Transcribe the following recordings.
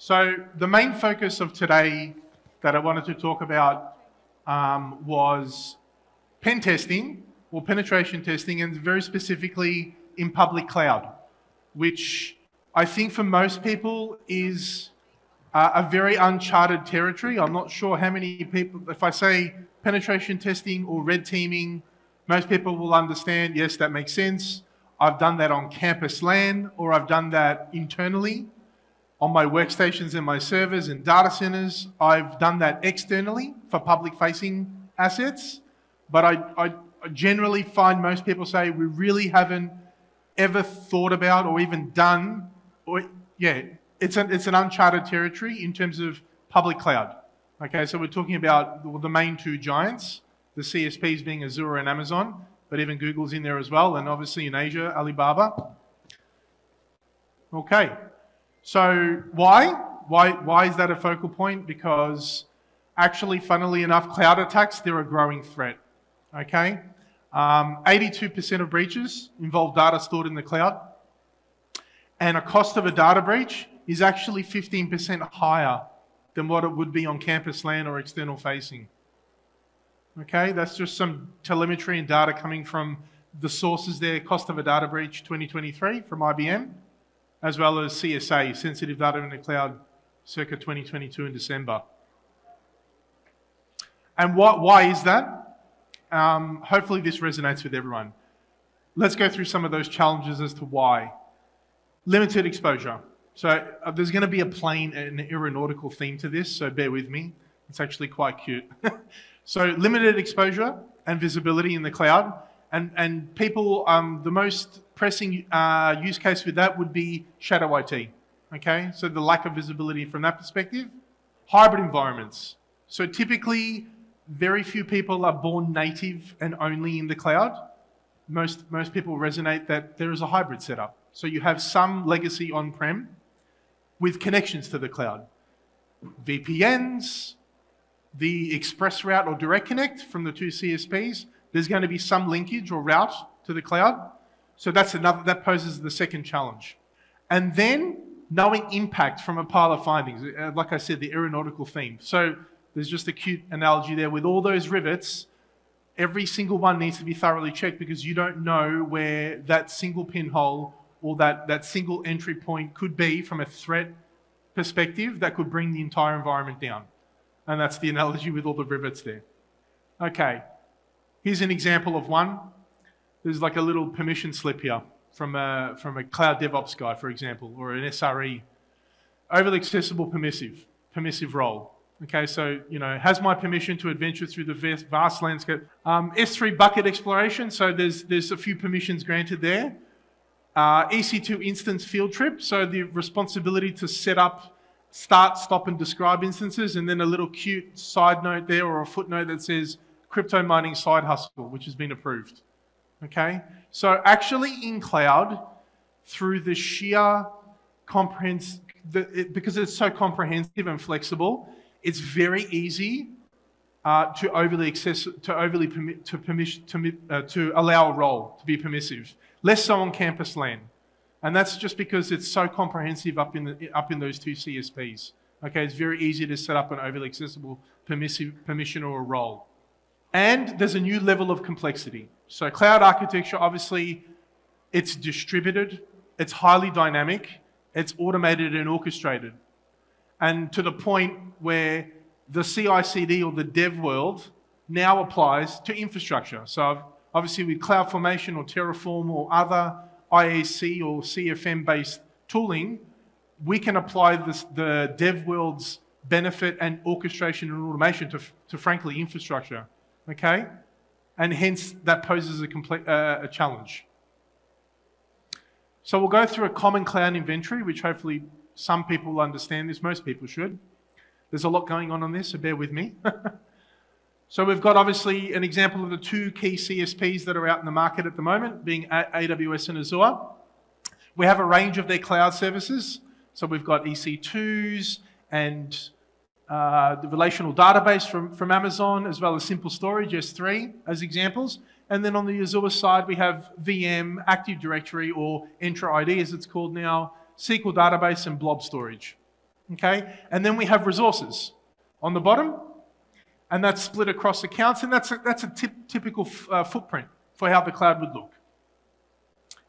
So the main focus of today that I wanted to talk about was pen testing or penetration testing, and very specifically in public cloud, which I think for most people is a very uncharted territory. I'm not sure how many people, if I say penetration testing or red teaming, most people will understand, yes, that makes sense. I've done that on campus LAN, or I've done that internally on my workstations and my servers and data centers. I've done that externally for public-facing assets, but I generally find most people say we really haven't ever thought about or even done, it's an uncharted territory in terms of public cloud. Okay, so we're talking about the main two giants, the CSPs being Azure and Amazon, but even Google's in there as well, and obviously in Asia, Alibaba. Okay, so why is that a focal point? Because actually, funnily enough, cloud attacks, they're a growing threat. Okay, 82% of breaches involve data stored in the cloud, and a cost of a data breach is actually 15% higher than what it would be on campus LAN or external facing. Okay, that's just some telemetry and data coming from the sources there. Cost of a data breach 2023 from IBM, as well as CSA, Sensitive Data in the Cloud, circa 2022 in December. And why is that? Hopefully this resonates with everyone. Let's go through some of those challenges as to why. Limited exposure. So there's going to be a plane and aeronautical theme to this, so bear with me. It's actually quite cute. So limited exposure and visibility in the cloud. And people, the most pressing use case with that would be shadow IT. Okay, so the lack of visibility from that perspective. Hybrid environments. So typically, very few people are born native and only in the cloud. Most people resonate that there is a hybrid setup. So you have some legacy on-prem with connections to the cloud. VPNs, the express route or direct connect from the two CSPs, there's going to be some linkage or route to the cloud. So that poses the second challenge. And then knowing impact from a pile of findings. Like I said, the aeronautical theme. So there's just a cute analogy there. With all those rivets, every single one needs to be thoroughly checked because you don't know where that single pinhole or that single entry point could be from a threat perspective that could bring the entire environment down. And that's the analogy with all the rivets there. Okay, here's an example of one. There's like a little permission slip here from a cloud DevOps guy, for example, or an SRE. Overly accessible permissive role. Okay, so, has my permission to adventure through the vast landscape. S3 bucket exploration, so there's a few permissions granted there. EC2 instance field trip, so the responsibility to set up, start, stop, and describe instances, and then a little cute side note there or a footnote that says crypto mining side hustle, which has been approved. Okay, so actually in cloud, through the sheer because it's so comprehensive and flexible, it's very easy to allow a role to be permissive. Less so on campus LAN, and that's just because it's so comprehensive up in those two CSPs. Okay, it's very easy to set up an overly accessible permission or a role. And there's a new level of complexity. So cloud architecture, obviously, it's distributed, it's highly dynamic, it's automated and orchestrated, and to the point where the CI/CD or the dev world now applies to infrastructure. So obviously with CloudFormation or Terraform or other IAC or CFM-based tooling, we can apply the dev world's benefit and orchestration and automation to frankly, infrastructure, okay? And hence, that poses a challenge. So we'll go through a common cloud inventory, which hopefully some people will understand this, most people should. There's a lot going on this, so bear with me. So we've got obviously an example of the two key CSPs that are out in the market at the moment, being AWS and Azure. We have a range of their cloud services. So we've got EC2s and the relational database from Amazon, as well as simple storage, S3, as examples. And then on the Azure side, we have VM, Active Directory, or Entra ID as it's called now, SQL database, and blob storage. okay? And then we have resources on the bottom, and that's split across accounts, and that's a typical footprint for how the cloud would look,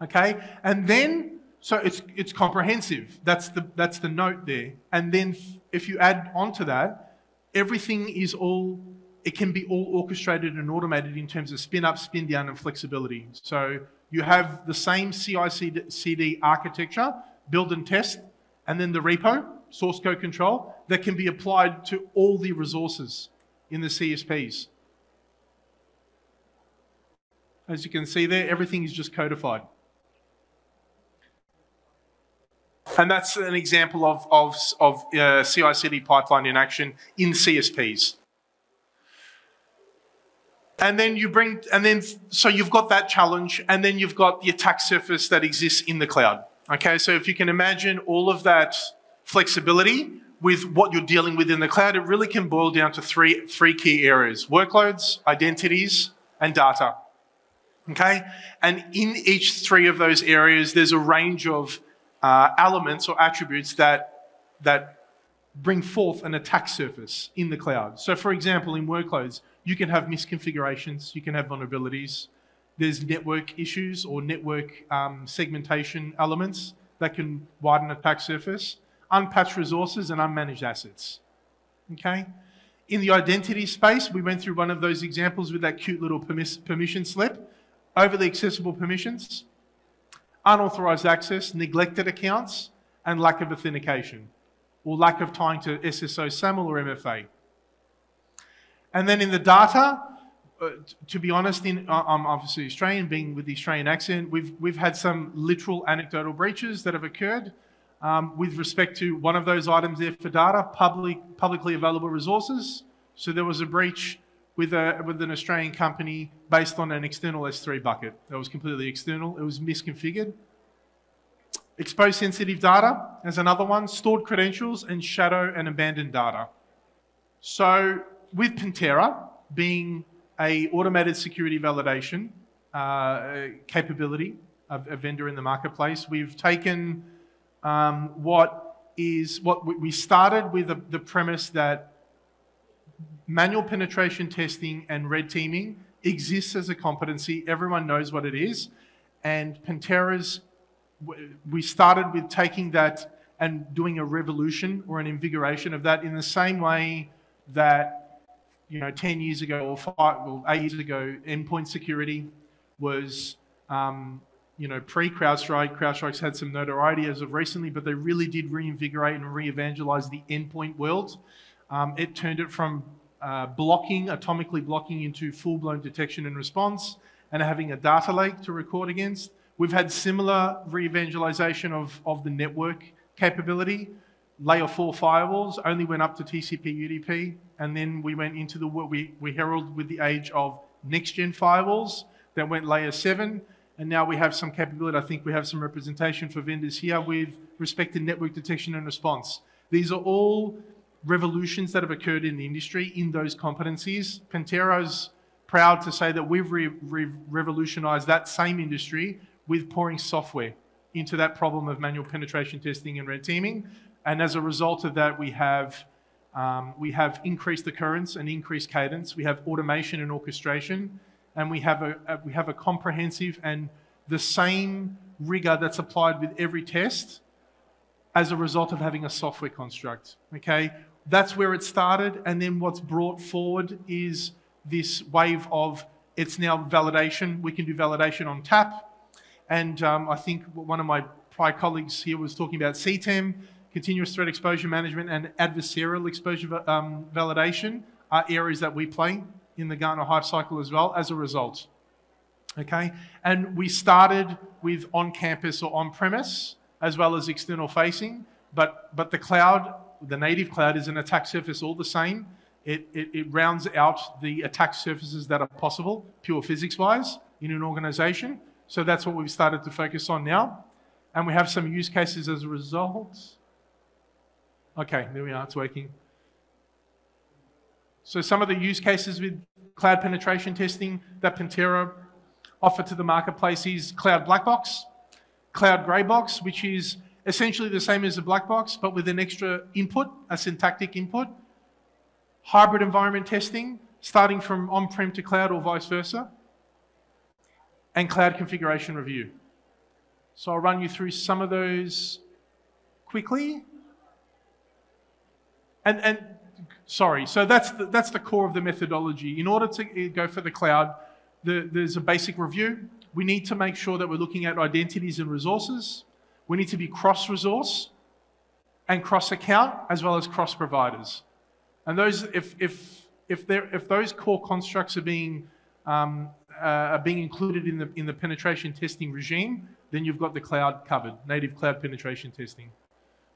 okay? And then, so it's comprehensive. That's the note there. And then if you add onto that, everything is all, it can be all orchestrated and automated in terms of spin up, spin down, and flexibility. So you have the same CI/CD architecture, build and test, and then the repo, source code control, that can be applied to all the resources in the CSPs. As you can see there, everything is just codified. And that's an example of CI/CD pipeline in action in CSPs. And then so you've got that challenge, and then you've got the attack surface that exists in the cloud. Okay, so if you can imagine all of that flexibility with what you're dealing with in the cloud, it really can boil down to three key areas: workloads, identities, and data. Okay, and in each three of those areas, there's a range of elements or attributes that bring forth an attack surface in the cloud. So for example, in workloads, you can have misconfigurations, you can have vulnerabilities, there's network issues or network segmentation elements that can widen attack surface, unpatched resources, and unmanaged assets. Okay? In the identity space, we went through one of those examples with that cute little permission slip, overly accessible permissions, unauthorized access, neglected accounts, and lack of authentication, or lack of tying to SSO, SAML, or MFA. And then in the data, to be honest, I'm obviously Australian, being with the Australian accent, we've had some literal anecdotal breaches that have occurred with respect to one of those items there for data, publicly available resources. So there was a breach with an Australian company based on an external S3 bucket. That was completely external. It was misconfigured. Exposed sensitive data as another one, stored credentials, and shadow and abandoned data. So with Pentera being a automated security validation capability of a vendor in the marketplace, we've taken we started with the premise that manual penetration testing and red teaming exists as a competency. Everyone knows what it is. And Pentera's, we started with taking that and doing a revolution or an invigoration of that in the same way that, 10 years ago or 8 years ago, endpoint security was, pre-CrowdStrike. CrowdStrike's had some notoriety as of recently, but they really did reinvigorate and re-evangelize the endpoint world. It turned it from atomically blocking into full-blown detection and response, and having a data lake to record against. We've had similar re-evangelization of the network capability. Layer 4 firewalls only went up to TCP UDP, and then we went into we heralded with the age of next-gen firewalls that went layer 7, and now we have some capability. I think we have some representation for vendors here with respect to network detection and response. These are all revolutions that have occurred in the industry in those competencies. Pentera's proud to say that we've revolutionized that same industry with pouring software into that problem of manual penetration testing and red teaming. And as a result of that, we have increased occurrence and increased cadence. We have automation and orchestration, and we have a comprehensive and the same rigor that's applied with every test as a result of having a software construct. Okay, that's where it started, and then what's brought forward is this wave of it's now validation. We can do validation on tap, and I think one of my prior colleagues here was talking about CTEM. Continuous threat exposure management and adversarial exposure validation are areas that we play in the Gartner Hype Cycle as well as a result. Okay, and we started with on-campus or on-premise as well as external facing, but the cloud, the native cloud, is an attack surface all the same. It rounds out the attack surfaces that are possible, pure physics-wise, in an organization. So that's what we've started to focus on now. And we have some use cases as a result. Okay, there we are, it's working. So some of the use cases with cloud penetration testing that Pentera offer to the marketplace is cloud black box, cloud grey box, which is essentially the same as a black box, but with an extra input, a syntactic input. Hybrid environment testing, starting from on-prem to cloud or vice versa. And cloud configuration review. So I'll run you through some of those quickly. And sorry, so that's the core of the methodology. In order to go for the cloud, there's a basic review. We need to make sure that we're looking at identities and resources. We need to be cross-resource and cross-account, as well as cross-providers. And those, if those core constructs are being included in the penetration testing regime, then you've got the cloud covered, native cloud penetration testing.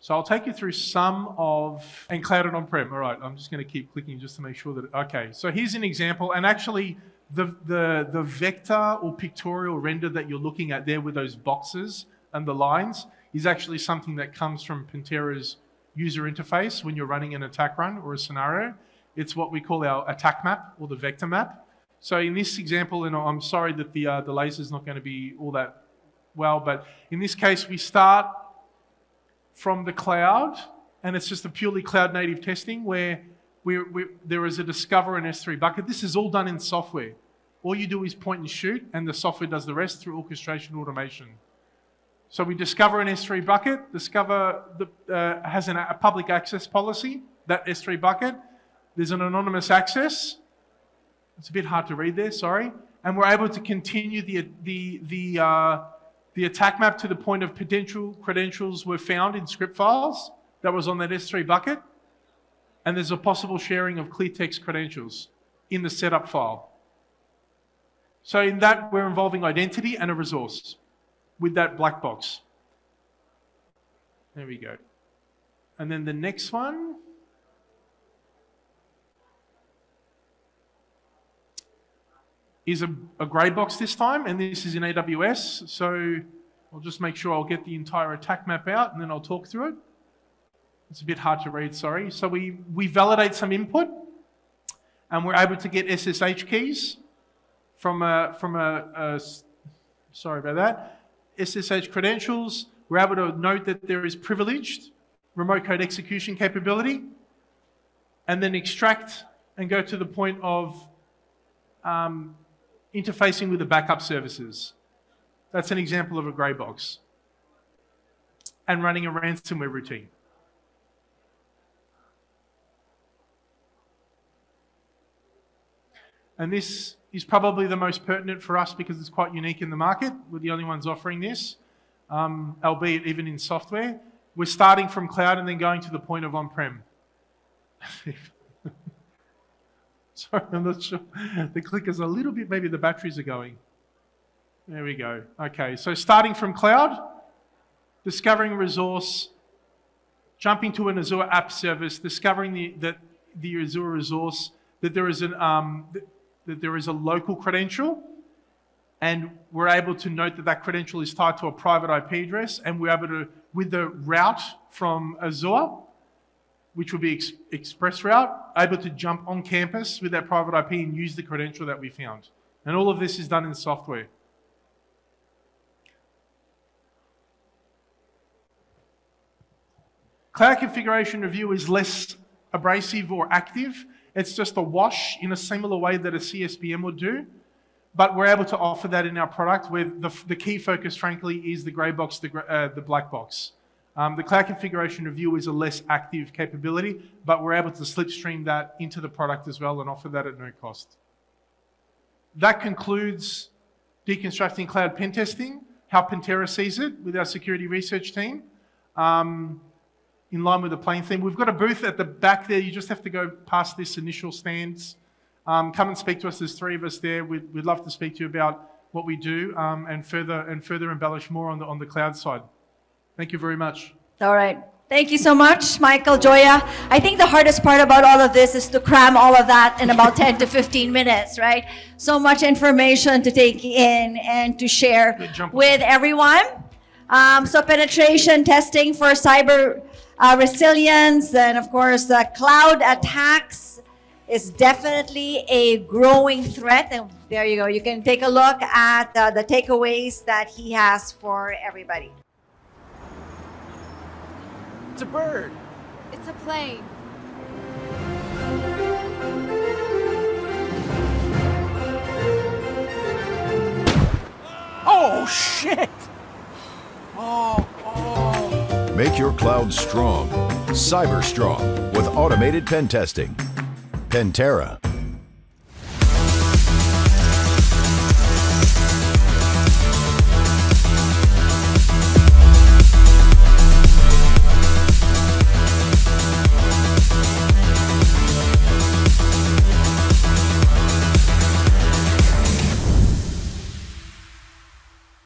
So I'll take you through some of, and cloud and on-prem. All right, I'm just going to keep clicking just to make sure that, okay. So here's an example, and actually the vector or pictorial render that you're looking at there with those boxes and the lines is actually something that comes from Pentera's user interface when you're running an attack run or a scenario. It's what we call our attack map or the vector map. So in this example, and I'm sorry that the laser's not going to be all that well, but in this case, we start from the cloud, and it's just a purely cloud native testing where there is a discover and S3 bucket. This is all done in software. All you do is point and shoot, and the software does the rest through orchestration automation. So we discover an S3 bucket. Discover has a public access policy, that S3 bucket. There's an anonymous access. It's a bit hard to read there, sorry. And we're able to continue the attack map to the point of potential credentials were found in script files that was on that S3 bucket. And there's a possible sharing of clear text credentials in the setup file. So in that, we're involving identity and a resource with that black box. There we go. And then the next one is a grey box this time, and this is in AWS. So I'll just make sure I'll get the entire attack map out, and then I'll talk through it. It's a bit hard to read, sorry. So we validate some input, and we're able to get SSH keys from sorry about that, SSH credentials. We're able to note that there is privileged remote code execution capability, and then extract and go to the point of interfacing with the backup services. That's an example of a grey box. And running a ransomware routine. And this is probably the most pertinent for us because it's quite unique in the market. We're the only ones offering this, albeit even in software. We're starting from cloud and then going to the point of on-prem. Sorry, I'm not sure. The clicker's a little bit, maybe the batteries are going. There we go. Okay, so starting from cloud, discovering resource, jumping to an Azure app service, discovering the Azure resource, that there is a local credential, and we're able to note that that credential is tied to a private IP address, and we're able to, with the route from Azure, which would be express route, able to jump on campus with that private IP and use the credential that we found. And all of this is done in software. Cloud configuration review is less abrasive or active. It's just a wash in a similar way that a CSPM would do. But we're able to offer that in our product where the key focus, frankly, is the grey box, the black box. The cloud configuration review is a less active capability, but we're able to slipstream that into the product as well and offer that at no cost. That concludes deconstructing cloud pen testing, how Pentera sees it with our security research team, in line with the plain theme. We've got a booth at the back there. You just have to go past this initial stands. Come and speak to us. There's 3 of us there. We'd love to speak to you about what we do and further embellish more on the cloud side. Thank you very much. All right. Thank you so much, Michael, Gioia. I think the hardest part about all of this is to cram all of that in about 10 to 15 minutes, right? So much information to take in and to share with everyone. So penetration testing for cyber resilience, and of course, cloud attacks is definitely a growing threat. And there you go. You can take a look at the takeaways that he has for everybody. It's a bird. It's a plane. Oh, shit! Oh. Make your cloud strong, cyber strong, with automated pen testing. Pentera.